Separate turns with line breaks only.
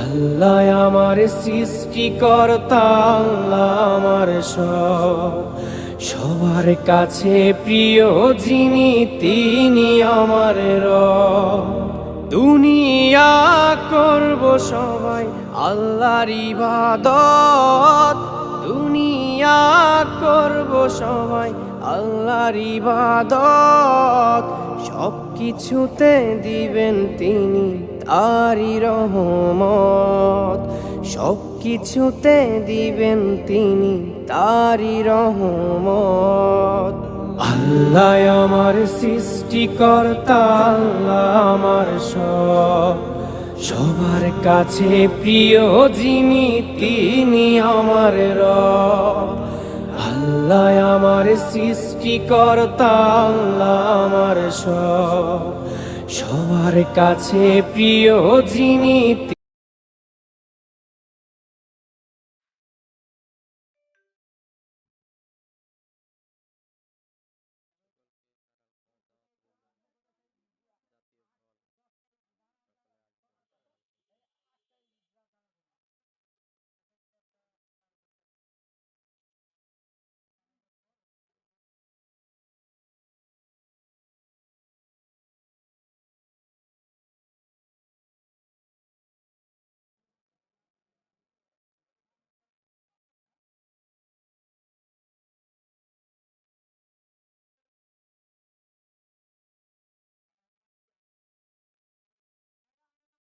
আল্লাহ আমার সৃষ্টিকর্তা, আল্লাহ আমার সবার কাছে প্রিয় যিনি তিনি আমার রব। দুনিয়া করব সবাই আল্লাহর ইবাদত, দুনিয়া করব সবাই আল্লাহর ইবাদত। সব কিছুতে দিবেন তিনি তারি রহমত, সব কিছুতে দিবেন তিনি তারি রহমত। আল্লাহ আমার সৃষ্টিকর্তা, আল্লাহ আমার সবার কাছে প্রিয় যিনি তিনি আমার রব। আল্লাহ আমার সৃষ্টিকর্তা, আল্লাহ আমার সবার কাছে প্রিয় যিনি